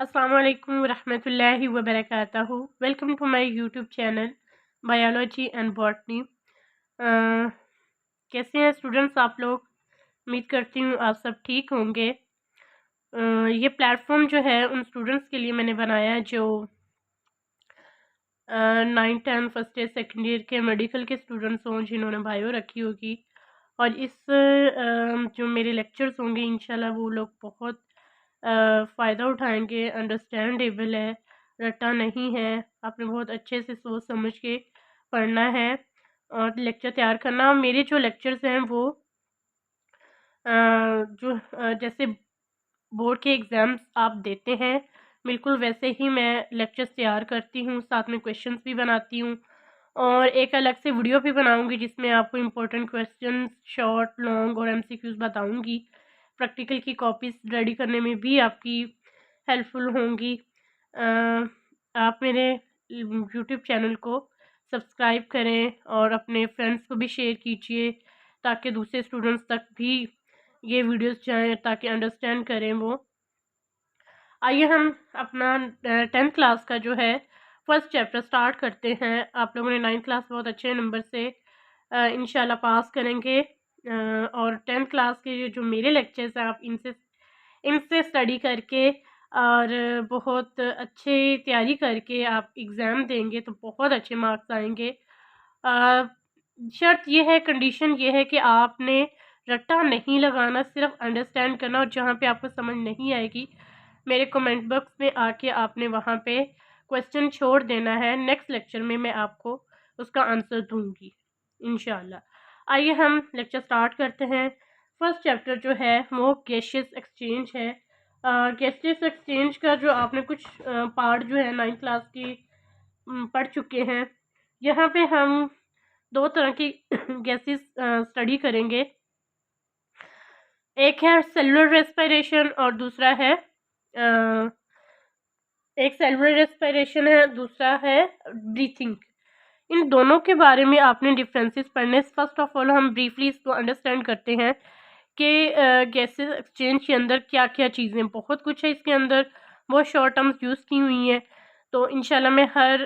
अस्सलाम वालेकुम रहमतुल्लाहि व बरकातहू। Welcome to my YouTube channel biology and botany. कैसे हैं स्टूडेंट्स आप लोग? उम्मीद करती हूँ आप सब ठीक होंगे। ये प्लेटफॉर्म जो है उन स्टूडेंट्स के लिए मैंने बनाया है जो 9, 10 फर्स्ट ईयर सेकेंड ईयर के मेडिकल के स्टूडेंट्स हों जिन्होंने बायो रखी होगी। और इस जो मेरे लेक्चर्स होंगे इंशाल्लाह वो लोग बहुत फ़ायदा उठाएंगे। अंडरस्टैंडेबल है, रट्टा नहीं है। आपने बहुत अच्छे से सोच समझ के पढ़ना है और लेक्चर तैयार करना। मेरे जो लेक्चर्स हैं वो जैसे बोर्ड के एग्ज़ाम्स आप देते हैं बिल्कुल वैसे ही मैं लेक्चर्स तैयार करती हूँ, साथ में क्वेश्चंस भी बनाती हूँ और एक अलग से वीडियो भी बनाऊँगी जिसमें आपको इम्पोर्टेंट क्वेश्चंस शॉर्ट, लॉन्ग और एमसीक्यूज़ बताऊँगी। प्रैक्टिकल की कॉपीज़ रेडी करने में भी आपकी हेल्पफुल होंगी। आप मेरे यूट्यूब चैनल को सब्सक्राइब करें और अपने फ्रेंड्स को भी शेयर कीजिए ताकि दूसरे स्टूडेंट्स तक भी ये वीडियोस जाएँ ताकि अंडरस्टैंड करें वो। आइए हम अपना 10th क्लास का जो है फर्स्ट चैप्टर स्टार्ट करते हैं। आप लोगों ने 9th क्लास बहुत अच्छे नंबर से इंशाल्लाह पास करेंगे। और 10th क्लास के जो मेरे लेक्चर्स हैं आप इनसे स्टडी करके और बहुत अच्छे तैयारी करके आप एग्ज़ाम देंगे तो बहुत अच्छे मार्क्स आएंगे। शर्त ये है, कंडीशन ये है कि आपने रट्टा नहीं लगाना, सिर्फ अंडरस्टैंड करना और जहाँ पे आपको समझ नहीं आएगी मेरे कमेंट बॉक्स में आके आपने वहाँ पे क्वेश्चन छोड़ देना है। नेक्स्ट लेक्चर में मैं आपको उसका आंसर दूंगी इंशाल्लाह। आइए हम लेक्चर स्टार्ट करते हैं। फर्स्ट चैप्टर जो है वो गैसियस एक्सचेंज है। गैसियस एक्सचेंज का जो आपने कुछ पार्ट जो है 9th क्लास की पढ़ चुके हैं। यहाँ पे हम दो तरह की गैसेस स्टडी करेंगे। एक है सेलुलर रेस्पिरेशन और दूसरा है एक सेलुलर रेस्पिरेशन है, दूसरा है ब्रीथिंग। इन दोनों के बारे में आपने डिफरेंसेस पढ़ने। फर्स्ट ऑफ ऑल हम ब्रीफली इसको अंडरस्टैंड करते हैं कि गैसेस एक्सचेंज के अंदर क्या क्या चीज़ें, बहुत कुछ है इसके अंदर, बहुत शॉर्ट टर्म्स यूज़ की हुई हैं। तो इंशाल्लाह मैं हर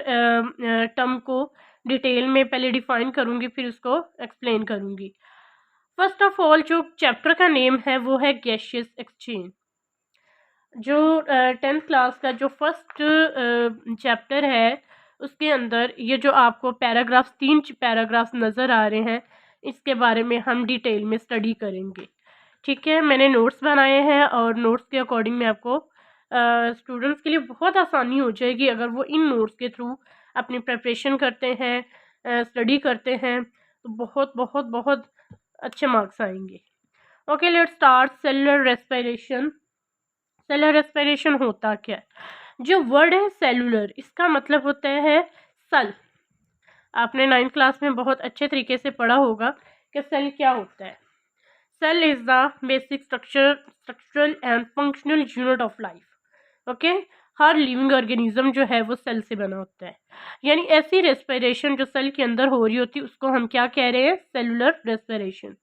टर्म को डिटेल में पहले डिफ़ाइन करूँगी फिर उसको एक्सप्लेन करूँगी। फर्स्ट ऑफ ऑल जो चैप्टर का नेम है वो है गैसियस एक्सचेंज। जो 10th क्लास का जो फर्स्ट चैप्टर है उसके अंदर ये जो आपको पैराग्राफ्स 3 पैराग्राफ्स नज़र आ रहे हैं इसके बारे में हम डिटेल में स्टडी करेंगे। ठीक है, मैंने नोट्स बनाए हैं और नोट्स के अकॉर्डिंग में आपको स्टूडेंट्स के लिए बहुत आसानी हो जाएगी अगर वो इन नोट्स के थ्रू अपनी प्रिपरेशन करते हैं, स्टडी करते हैं तो बहुत बहुत बहुत अच्छे मार्क्स आएंगे। Okay, let's start. Cellular respiration. Cellular respiration होता क्या है? जो वर्ड है सेलुलर, इसका मतलब होता है सेल। आपने 9th क्लास में बहुत अच्छे तरीके से पढ़ा होगा कि सेल क्या होता है। Cell is the basic structural and functional unit of life. Okay, हर लिविंग ऑर्गेनिज्म जो है वो सेल से बना होता है। यानी ऐसी रेस्पिरेशन जो सेल के अंदर हो रही होती है उसको हम क्या कह रहे हैं? Cellular respiration.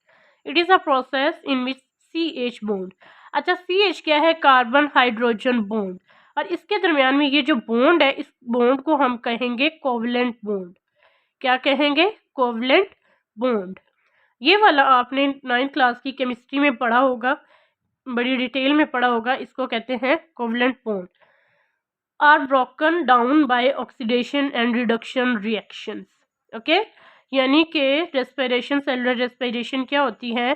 It is a process in which CH bond. अच्छा, CH क्या है? Carbon hydrogen bond. और इसके दरमियान में ये जो बॉन्ड है इस बॉन्ड को हम कहेंगे कोवलेंट बॉन्ड। क्या कहेंगे? Covalent bond. ये वाला आपने 9th क्लास की केमिस्ट्री में पढ़ा होगा, बड़ी डिटेल में पढ़ा होगा। इसको कहते हैं covalent bond. Are broken down by oxidation and reduction reactions. Okay, यानी कि रेस्पिरेशन, सेलुलर रेस्पिरेशन क्या होती है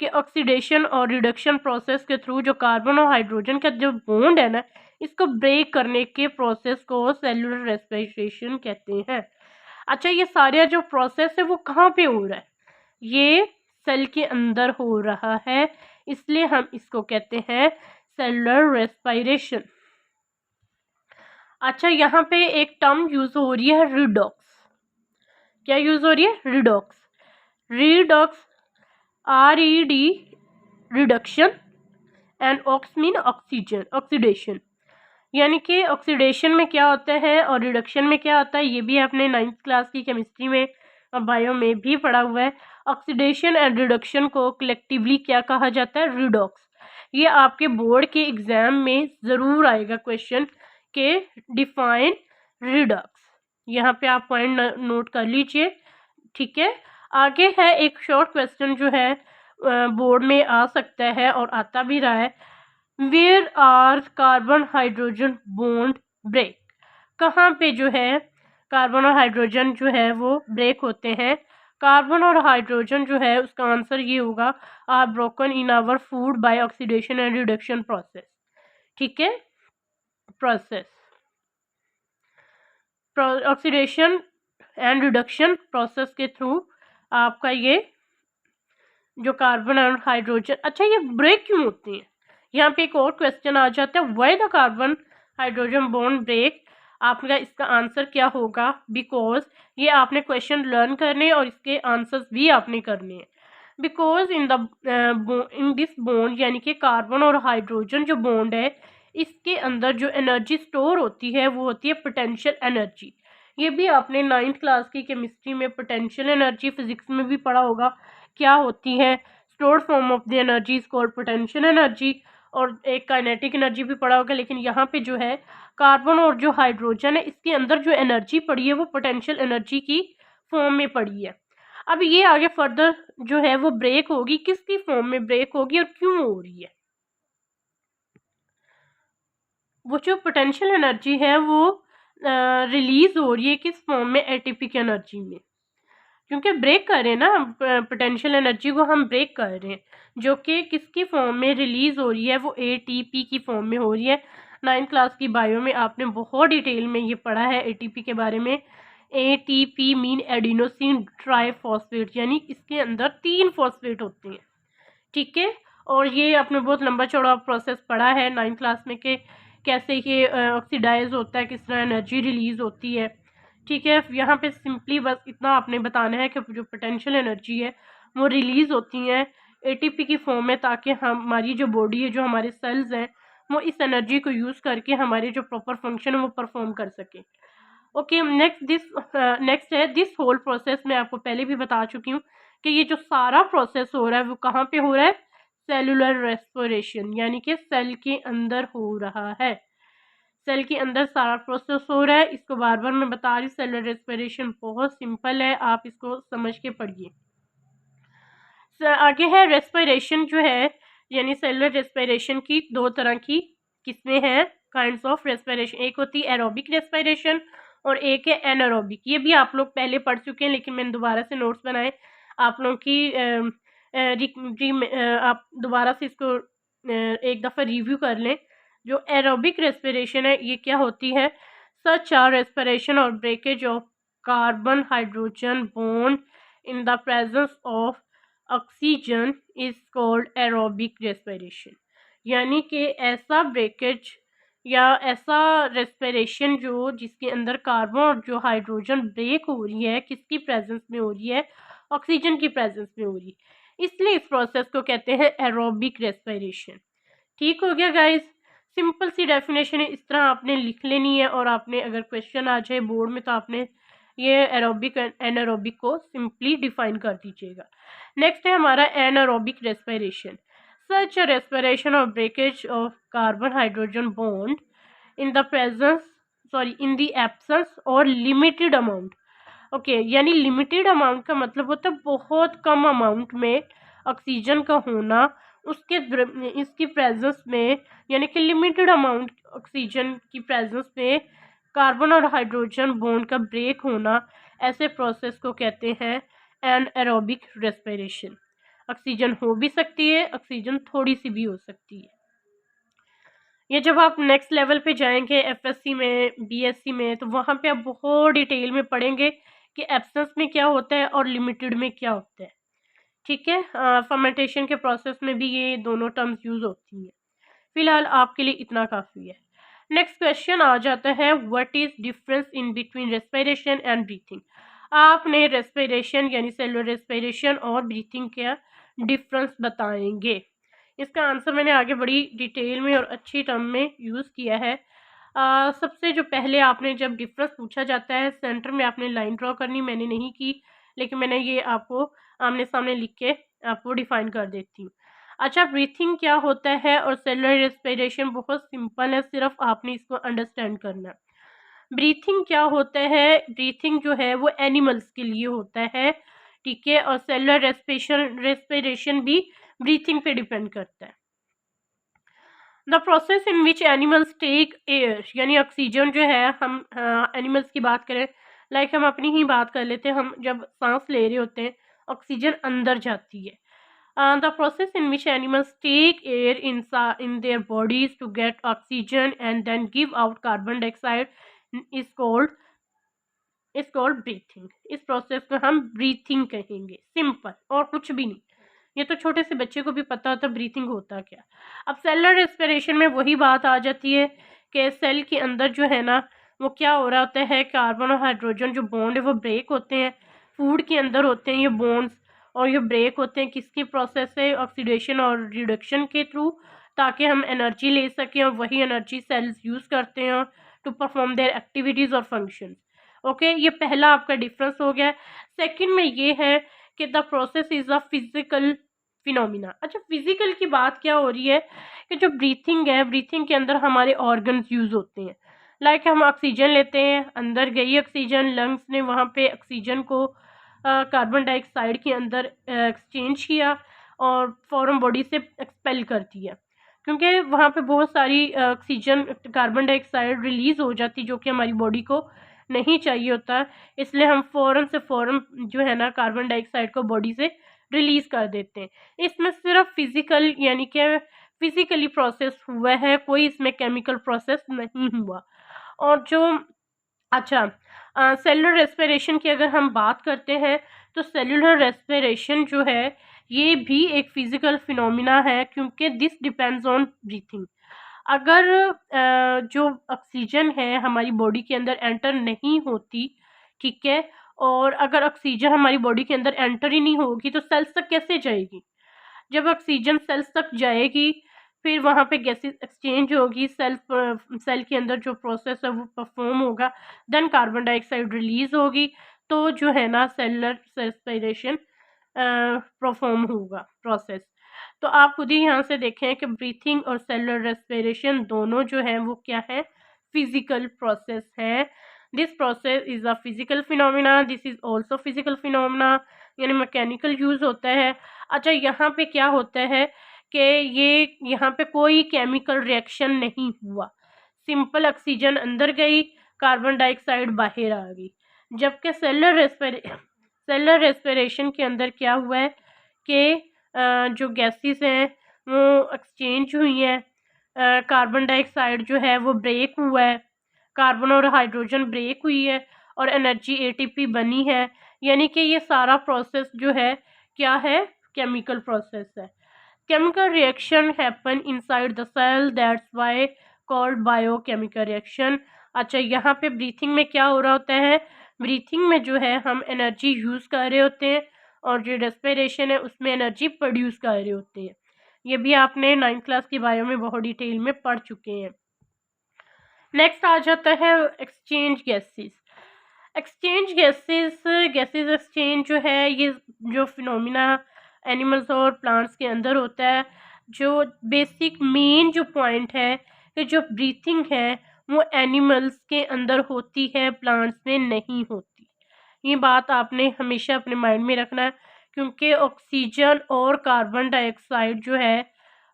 कि ऑक्सीडेशन और रिडक्शन प्रोसेस के थ्रू जो कार्बन और हाइड्रोजन का जो बॉन्ड है ना इसको ब्रेक करने के प्रोसेस को सेलुलर रेस्पिरेशन कहते हैं। अच्छा, ये सारा जो प्रोसेस है वो कहाँ पे हो रहा है? ये सेल के अंदर हो रहा है, इसलिए हम इसको कहते हैं सेलुलर रेस्पिरेशन। अच्छा, यहाँ पे एक टर्म यूज हो रही है रिडॉक्स। क्या यूज हो रही है? Redox. Redox, RED, reduction, and ox mean oxygen, oxidation. यानी कि ऑक्सीडेशन में क्या होता है और रिडक्शन में क्या होता है ये भी आपने 9th क्लास की केमिस्ट्री में और बायो में भी पढ़ा हुआ है। ऑक्सीडेशन एंड रिडक्शन को कलेक्टिवली क्या कहा जाता है? रिडॉक्स। ये आपके बोर्ड के एग्ज़ाम में ज़रूर आएगा क्वेश्चन के डिफाइन रिडक्स। यहाँ पे आप पॉइंट नोट कर लीजिए, ठीक है। आगे है एक शॉर्ट क्वेश्चन जो है बोर्ड में आ सकता है और आता भी रहा है। Where are carbon hydrogen bond break, कहाँ पे जो है कार्बन और हाइड्रोजन जो है वो ब्रेक होते हैं। कार्बन और हाइड्रोजन जो है उसका आंसर ये होगा, are broken in our food by oxidation and reduction process, ठीक है। Process oxidation and reduction process के थ्रू आपका ये जो कार्बन और हाइड्रोजन, अच्छा ये ब्रेक क्यों होती हैं। यहाँ पे एक और क्वेश्चन आ जाता है, why the carbon hydrogen bond break. आपका इसका आंसर क्या होगा, बिकॉज ये आपने क्वेश्चन लर्न करने और इसके आंसर्स भी आपने करने हैं। बिकॉज इन दिस बॉन्ड, यानी कि कार्बन और हाइड्रोजन जो बॉन्ड है इसके अंदर जो एनर्जी स्टोर होती है वो होती है पोटेंशियल एनर्जी। ये भी आपने 9th क्लास की केमिस्ट्री में पोटेंशियल एनर्जी, फिजिक्स में भी पढ़ा होगा क्या होती है। Stored form of the energy is called potential energy, और एक काइनेटिक एनर्जी भी पढ़ा होगा। लेकिन यहाँ पे जो है कार्बन और जो हाइड्रोजन है इसके अंदर जो एनर्जी पड़ी है वो पोटेंशियल एनर्जी की फॉर्म में पड़ी है। अब ये आगे फर्दर जो है वो ब्रेक होगी, किसकी फॉर्म में ब्रेक होगी और क्यों हो रही है। वो जो पोटेंशियल एनर्जी है वो रिलीज हो रही है किस फॉर्म में, एटीपी की एनर्जी में, क्योंकि ब्रेक कर रहे हैं ना पोटेंशियल एनर्जी को हम ब्रेक कर रहे हैं, जो कि किसकी फॉर्म में रिलीज हो रही है, वो एटीपी की फॉर्म में हो रही है। 9th क्लास की बायो में आपने बहुत डिटेल में ये पढ़ा है एटीपी के बारे में। एटीपी मीन एडिनोसिन ट्राइफॉस्फेट, यानी इसके अंदर 3 फॉस्फेट होते हैं, ठीक है। और ये आपने बहुत लंबा चौड़ा प्रोसेस पढ़ा है 9th क्लास में कि कैसे ये ऑक्सीडाइज होता है, किस तरह एनर्जी रिलीज होती है, ठीक है। यहाँ पे सिंपली बस इतना आपने बताना है कि जो पोटेंशियल एनर्जी है वो रिलीज होती है एटीपी की फॉर्म में, ताकि हमारी जो बॉडी है, जो हमारे सेल्स हैं, वो इस एनर्जी को यूज़ करके हमारे जो प्रॉपर फंक्शन है वो परफॉर्म कर सके। ओके, नेक्स्ट है दिस होल प्रोसेस। मैं आपको पहले भी बता चुकी हूँ कि ये जो सारा प्रोसेस हो रहा है वो कहाँ पे हो रहा है, सेलुलर रेस्पिरेशन, यानी कि सेल के अंदर हो रहा है। सेल के अंदर सारा प्रोसेस हो रहा है, इसको बार बार मैं बता रही हूँ। सेलुलर रेस्पिरेशन बहुत सिंपल है, आप इसको समझ के पढ़िए। आगे है रेस्पिरेशन जो है, यानी सेलुलर रेस्पिरेशन की 2 तरह की किस्में हैं, काइंड्स ऑफ रेस्पिरेशन। एक होती है एरोबिक रेस्पिरेशन और एक है एनारोबिक। ये भी आप लोग पहले पढ़ चुके हैं, लेकिन मैंने दोबारा से नोट्स बनाए आप लोगों की आप दोबारा से इसको एक दफ़ा रिव्यू कर लें। जो एरोबिक रेस्पिरेशन है ये क्या होती है, सच आर रेस्पिरेशन और breakage of carbon hydrogen bond in the presence of oxygen is called aerobic respiration. यानी कि ऐसा ब्रेकेज या ऐसा रेस्पिरेशन जो जिसके अंदर कार्बन और जो हाइड्रोजन ब्रेक हो रही है, किसकी प्रेजेंस में हो रही है, ऑक्सीजन की प्रेजेंस में हो रही है, इसलिए इस प्रोसेस को कहते हैं एरोबिक रेस्पिरेशन। ठीक हो गया गाइस, सिंपल सी डेफिनेशन है, इस तरह आपने लिख लेनी है। और आपने अगर क्वेश्चन आ जाए बोर्ड में तो आपने ये एरोबिक एनारोबिक को सिंपली डिफाइन कर दीजिएगा। नेक्स्ट है हमारा एनारोबिक रेस्पिरेशन, सच अ रेस्पिरेशन और breakage of carbon hydrogen bond in the presence in the absence और लिमिटेड अमाउंट। ओके, यानी लिमिटेड अमाउंट का मतलब होता है बहुत कम अमाउंट में ऑक्सीजन का होना, उसके इसकी प्रेजेंस में, यानी कि लिमिटेड अमाउंट ऑक्सीजन की प्रेजेंस में कार्बन और हाइड्रोजन बॉन्ड का ब्रेक होना, ऐसे प्रोसेस को कहते हैं एनारोबिक रेस्पिरेशन। ऑक्सीजन हो भी सकती है, ऑक्सीजन थोड़ी सी भी हो सकती है। ये जब आप नेक्स्ट लेवल पे जाएंगे एफएससी में, बीएससी में, तो वहाँ पे आप बहुत डिटेल में पढ़ेंगे कि एब्सेंस में क्या होता है और लिमिटेड में क्या होता है, ठीक है। फर्मेंटेशन के प्रोसेस में भी ये दोनों टर्म्स यूज़ होती हैं। फिलहाल आपके लिए इतना काफ़ी है। नेक्स्ट क्वेश्चन आ जाता है, what is difference in between respiration and breathing. आपने रेस्पिरेशन यानी सेलुलर रेस्पिरेशन और ब्रीथिंग का डिफरेंस बताएंगे। इसका आंसर मैंने आगे बड़ी डिटेल में और अच्छी टर्म में यूज़ किया है। सबसे जो पहले आपने जब डिफरेंस पूछा जाता है सेंटर में आपने लाइन ड्रॉ करनी, मैंने नहीं की, लेकिन मैंने ये आपको आमने सामने लिख के आपको डिफाइन कर देती हूँ। अच्छा, ब्रीथिंग क्या होता है और सेलुलर रेस्पिरेशन बहुत सिंपल है, सिर्फ आपने इसको अंडरस्टैंड करना है। ब्रीथिंग क्या होता है, ब्रीथिंग जो है वो एनिमल्स के लिए होता है, ठीक है, और सेलुलर रेस्पिरेशन भी ब्रीथिंग पे डिपेंड करता है। The process in which animals take air, यानी ऑक्सीजन जो है, हम एनिमल्स की बात करें, लाइक हम अपनी ही बात कर लेते हैं, हम जब सांस ले रहे होते हैं ऑक्सीजन अंदर जाती है। The process in which animals take air in their bodies to get oxygen and then give out carbon dioxide is called breathing. इस प्रोसेस को हम ब्रीथिंग कहेंगे, सिंपल, और कुछ भी नहीं। ये तो छोटे से बच्चे को भी पता होता ब्रीथिंग होता क्या। अब सेलुलर रेस्पिरेशन में वही बात आ जाती है कि सेल के अंदर जो है ना, वो क्या हो रहा होता है, कार्बन और हाइड्रोजन जो बॉन्ड है वो ब्रेक होते हैं। फूड के अंदर होते हैं ये बॉन्ड्स, और ये ब्रेक होते हैं किसकी प्रोसेस से, ऑक्सीडेशन और रिडक्शन के थ्रू, ताकि हम एनर्जी ले सकें, और वही एनर्जी सेल्स यूज़ करते हैं टू परफॉर्म देयर एक्टिविटीज़ और फंक्शंस। ओके, ये पहला आपका डिफरेंस हो गया। सेकंड में ये है कि the process is a physical phenomena. अच्छा, फिजिकल की बात क्या हो रही है कि जो ब्रीथिंग है, ब्रीथिंग के अंदर हमारे ऑर्गन्स यूज़ होते हैं। लाइक हम ऑक्सीजन लेते हैं, अंदर गई ऑक्सीजन, लंग्स ने वहाँ पे ऑक्सीजन को कार्बन डाइऑक्साइड के अंदर एक्सचेंज किया और फ़ौरन बॉडी से एक्सपेल कर दिया, क्योंकि वहाँ पे बहुत सारी ऑक्सीजन कार्बन डाइऑक्साइड रिलीज़ हो जाती जो कि हमारी बॉडी को नहीं चाहिए होता। इसलिए हम फ़ौरन से फ़ौरन जो है ना कार्बन डाइऑक्साइड को बॉडी से रिलीज़ कर देते हैं। इसमें सिर्फ फिज़िकल, यानी कि फिज़िकली प्रोसेस हुआ है, कोई इसमें केमिकल प्रोसेस नहीं हुआ। और जो अच्छा, सेलुलर रेस्पिरेशन की अगर हम बात करते हैं, तो सेलुलर रेस्पिरेशन जो है ये भी एक फिज़िकल फिनोमिना है, क्योंकि दिस डिपेंड्स ऑन ब्रीथिंग। अगर जो ऑक्सीजन है हमारी बॉडी के अंदर एंटर नहीं होती, ठीक है, और अगर ऑक्सीजन हमारी बॉडी के अंदर एंटर ही नहीं होगी तो सेल्स तक कैसे जाएगी। जब ऑक्सीजन सेल्स तक जाएगी, फिर वहाँ पे गैसेस एक्सचेंज होगी, सेल के अंदर जो प्रोसेस है वो परफॉर्म होगा, देन कार्बन डाइऑक्साइड रिलीज होगी, तो जो है ना सेलुलर रेस्पिरेशन परफॉर्म होगा प्रोसेस। तो आप खुद ही यहाँ से देखें कि ब्रीथिंग और सेलुलर रेस्पिरेशन दोनों जो है वो क्या है, फिजिकल प्रोसेस है। This process is a physical phenomena, this is also physical phenomena, यानी मैकेनिकल यूज होता है। अच्छा, यहाँ पे क्या होता है कि ये यहाँ पे कोई केमिकल रिएक्शन नहीं हुआ, सिंपल ऑक्सीजन अंदर गई, कार्बन डाइऑक्साइड बाहर आ गई। जबकि सेलुलर रेस्पिरेशन के अंदर क्या हुआ है कि जो गैसेस हैं वो एक्सचेंज हुई हैं, कार्बन डाइऑक्साइड जो है वो ब्रेक हुआ है, कार्बन और हाइड्रोजन ब्रेक हुई है, और एनर्जी एटीपी बनी है। यानी कि ये सारा प्रोसेस जो है क्या है, केमिकल प्रोसेस है। Chemical reaction happen inside the cell, that's why called biochemical reaction. अच्छा, यहाँ पे ब्रीथिंग में क्या हो रहा होता है, ब्रीथिंग में जो है हम एनर्जी यूज़ कर रहे होते हैं, और जो रेस्पिरेशन है उसमें एनर्जी प्रोड्यूस कर रहे होते हैं। ये भी आपने 9th क्लास की बायो में बहुत डिटेल में पढ़ चुके हैं। नेक्स्ट आ जाता है exchange gases. Exchange gases exchange जो है, ये जो फिनोमिना एनिमल्स और प्लांट्स के अंदर होता है, जो बेसिक मेन जो पॉइंट है कि जो ब्रीथिंग है वो एनिमल्स के अंदर होती है, प्लांट्स में नहीं होती। ये बात आपने हमेशा अपने माइंड में रखना है, क्योंकि ऑक्सीजन और कार्बन डाइऑक्साइड जो है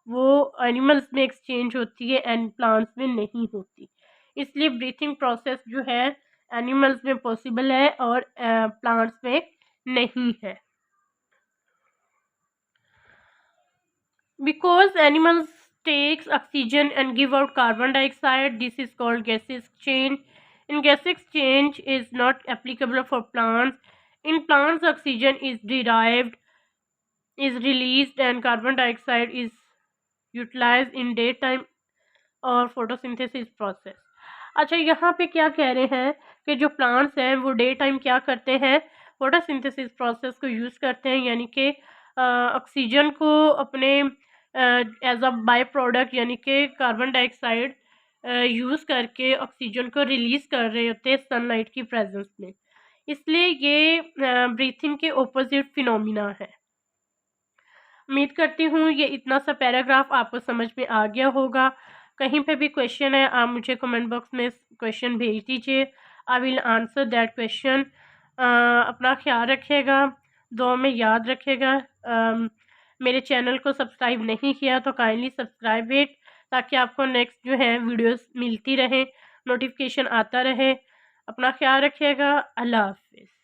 वो एनिमल्स में एक्सचेंज होती है एंड प्लांट्स में नहीं होती। इसलिए ब्रीथिंग प्रोसेस जो है एनिमल्स में पॉसिबल है और प्लांट्स में नहीं है। Because animals takes oxygen and give out carbon dioxide, this is called gas exchange. In gas exchange is not applicable for plants. In plants, oxygen is derived, is released, and carbon dioxide is utilized in daytime और photosynthesis process. अच्छा, यहाँ पे क्या कह रहे हैं कि जो प्लांट्स हैं वो डे टाइम क्या करते हैं, फोटोसिंथेसिस प्रोसेस को यूज़ करते हैं, यानी कि ऑक्सीजन को अपने एज अ बाय प्रोडक्ट, यानी कि कार्बन डाइऑक्साइड यूज़ करके ऑक्सीजन को रिलीज़ कर रहे होते हैं सनलाइट की प्रेजेंस में। इसलिए ये ब्रीथिंग के ऑपोजिट फिनोमिना है। उम्मीद करती हूँ ये इतना सा पैराग्राफ आपको समझ में आ गया होगा। कहीं पे भी क्वेश्चन है आप मुझे कमेंट बॉक्स में क्वेश्चन भेज दीजिए, I will answer that question. अपना ख्याल रखिएगा, दुआ में याद रखिएगा। मेरे चैनल को सब्सक्राइब नहीं किया तो काइंडली सब्सक्राइब इट, ताकि आपको नेक्स्ट जो है वीडियोस मिलती रहे, नोटिफिकेशन आता रहे। अपना ख्याल रखिएगा। अल्लाह हाफिज़।